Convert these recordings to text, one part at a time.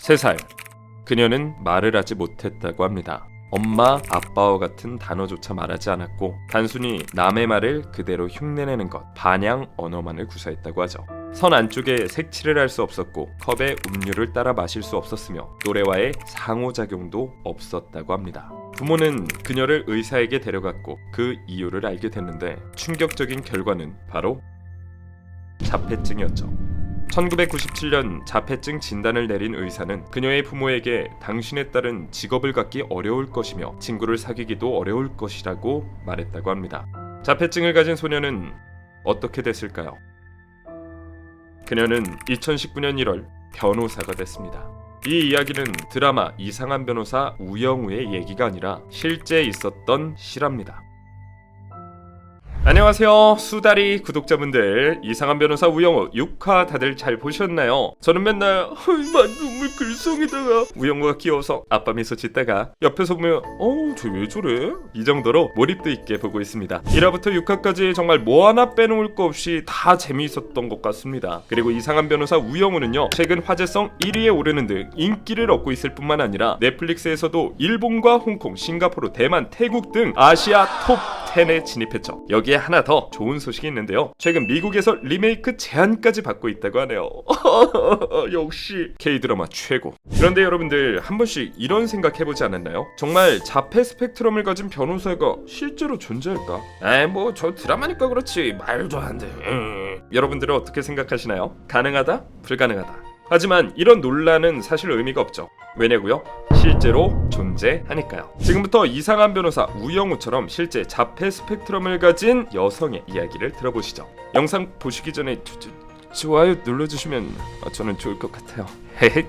3살. 그녀는 말을 하지 못했다고 합니다. 엄마, 아빠와 같은 단어조차 말하지 않았고 단순히 남의 말을 그대로 흉내내는 것, 반향 언어만을 구사했다고 하죠. 선 안쪽에 색칠을 할 수 없었고 컵에 음료를 따라 마실 수 없었으며 노래와의 상호작용도 없었다고 합니다. 부모는 그녀를 의사에게 데려갔고 그 이유를 알게 됐는데 충격적인 결과는 바로 자폐증이었죠. 1997년 자폐증 진단을 내린 의사는 그녀의 부모에게 당신의 딸은 직업을 갖기 어려울 것이며 친구를 사귀기도 어려울 것이라고 말했다고 합니다. 자폐증을 가진 소녀는 어떻게 됐을까요? 그녀는 2019년 1월 변호사가 됐습니다. 이 이야기는 드라마 이상한 변호사 우영우의 얘기가 아니라 실제 있었던 실화입니다. 안녕하세요 수다리 구독자분들, 이상한 변호사 우영우 6화 다들 잘 보셨나요? 저는 맨날 눈물 글썽이다가 우영우가 귀여워서 아빠 미소 짓다가 옆에서 보면 쟤 왜 저래? 이 정도로 몰입도 있게 보고 있습니다. 1화부터 6화까지 정말 뭐 하나 빼놓을 거 없이 다 재미있었던 것 같습니다. 그리고 이상한 변호사 우영우는요, 최근 화제성 1위에 오르는 등 인기를 얻고 있을 뿐만 아니라 넷플릭스에서도 일본과 홍콩, 싱가포르, 대만, 태국 등 아시아 톱 10에 진입했죠. 여기에 하나 더 좋은 소식이 있는데요, 최근 미국에서 리메이크 제안까지 받고 있다고 하네요. 역시 K-드라마 최고. 그런데 여러분들 한 번씩 이런 생각 해보지 않았나요? 정말 자폐 스펙트럼을 가진 변호사가 실제로 존재할까? 뭐 저 드라마니까 그렇지 말도 안 돼. 여러분들은 어떻게 생각하시나요? 가능하다? 불가능하다? 하지만 이런 논란은 사실 의미가 없죠. 왜냐고요? 실제로 존재하니까요. 지금부터 이상한 변호사 우영우처럼 실제 자폐 스펙트럼을 가진 여성의 이야기를 들어보시죠. 영상 보시기 전에 좋아요 눌러주시면 저는 좋을 것 같아요. 헤헤.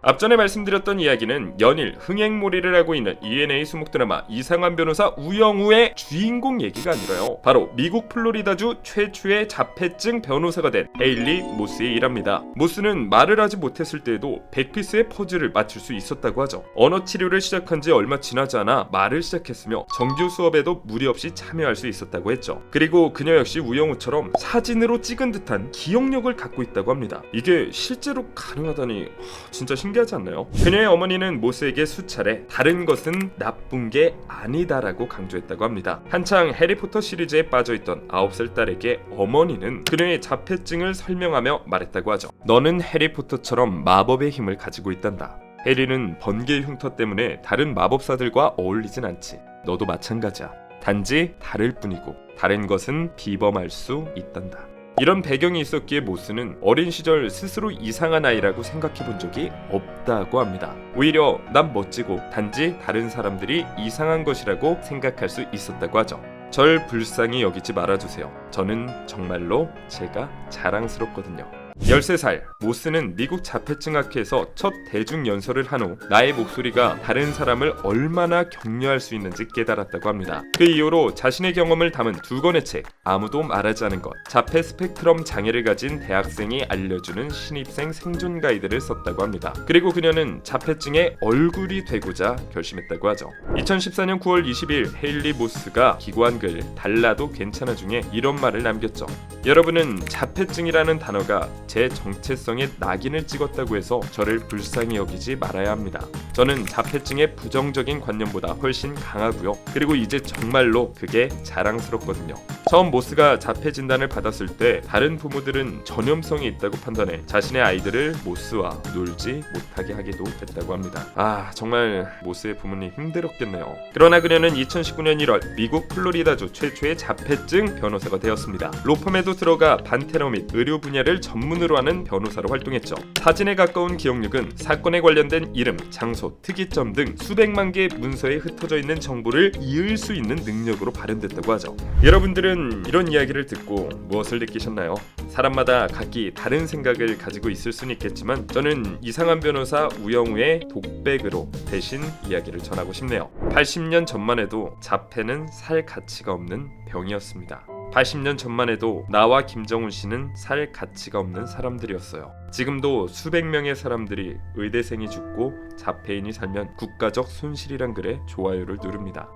앞전에 말씀드렸던 이야기는 연일 흥행몰이를 하고 있는 ENA 수목 드라마 이상한 변호사 우영우의 주인공 얘기가 아니라요, 바로 미국 플로리다주 최초의 자폐증 변호사가 된 헤일리 모스의 일합니다. 모스는 말을 하지 못했을 때에도 100피스의 퍼즐을 맞출 수 있었다고 하죠. 언어 치료를 시작한 지 얼마 지나지 않아 말을 시작했으며 정규 수업에도 무리 없이 참여할 수 있었다고 했죠. 그리고 그녀 역시 우영우처럼 사진으로 찍은 듯한 기억력을 갖고 있다고 합니다. 이게 실제로 가능하다니 진짜 신기하지 않나요? 그녀의 어머니는 모스에게 수차례 다른 것은 나쁜 게 아니다라고 강조했다고 합니다. 한창 해리포터 시리즈에 빠져있던 9살 딸에게 어머니는 그녀의 자폐증을 설명하며 말했다고 하죠. 너는 해리포터처럼 마법의 힘을 가지고 있단다. 해리는 번개 흉터 때문에 다른 마법사들과 어울리진 않지. 너도 마찬가지야. 단지 다를 뿐이고 다른 것은 비범할 수 있단다. 이런 배경이 있었기에 모스는 어린 시절 스스로 이상한 아이라고 생각해 본 적이 없다고 합니다. 오히려 난 멋지고 단지 다른 사람들이 이상한 것이라고 생각할 수 있었다고 하죠. 절 불쌍히 여기지 말아주세요. 저는 정말로 제가 자랑스럽거든요. 13살, 모스는 미국 자폐증학회에서 첫 대중연설을 한 후 나의 목소리가 다른 사람을 얼마나 격려할 수 있는지 깨달았다고 합니다. 그 이후로 자신의 경험을 담은 2권의 책, 아무도 말하지 않은 것, 자폐 스펙트럼 장애를 가진 대학생이 알려주는 신입생 생존 가이드를 썼다고 합니다. 그리고 그녀는 자폐증의 얼굴이 되고자 결심했다고 하죠. 2014년 9월 20일 헤일리 모스가 기고한 글 달라도 괜찮아 중에 이런 말을 남겼죠. 여러분은 자폐증이라는 단어가 제 정체성에 낙인을 찍었다고 해서 저를 불쌍히 여기지 말아야 합니다. 저는 자폐증의 부정적인 관념보다 훨씬 강하고요. 그리고 이제 정말로 그게 자랑스럽거든요. 처음 모스가 자폐 진단을 받았을 때 다른 부모들은 전염성이 있다고 판단해 자신의 아이들을 모스와 놀지 못하게 하기도 했다고 합니다. 정말 모스의 부모님 힘들었겠네요. 그러나 그녀는 2019년 1월 미국 플로리다주 최초의 자폐증 변호사가 되었습니다. 로펌에도 들어가 반테러 및 의료 분야를 전문으로 하는 변호사로 활동했죠. 사진에 가까운 기억력은 사건에 관련된 이름, 장소, 특이점 등 수백만 개의 문서에 흩어져 있는 정보를 이을 수 있는 능력으로 발현됐다고 하죠. 여러분들은 이런 이야기를 듣고 무엇을 느끼셨나요? 사람마다 각기 다른 생각을 가지고 있을 수는 있겠지만 저는 이상한 변호사 우영우의 독백으로 대신 이야기를 전하고 싶네요. 80년 전만 해도 자폐는 살 가치가 없는 병이었습니다. 80년 전만 해도 나와 김정훈 씨는 살 가치가 없는 사람들이었어요. 지금도 수백 명의 사람들이 의대생이 죽고 자폐인이 살면 국가적 손실이란 글에 좋아요를 누릅니다.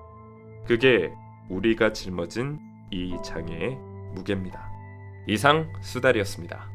그게 우리가 짊어진 이 장애의 무게입니다. 이상 수달이었습니다.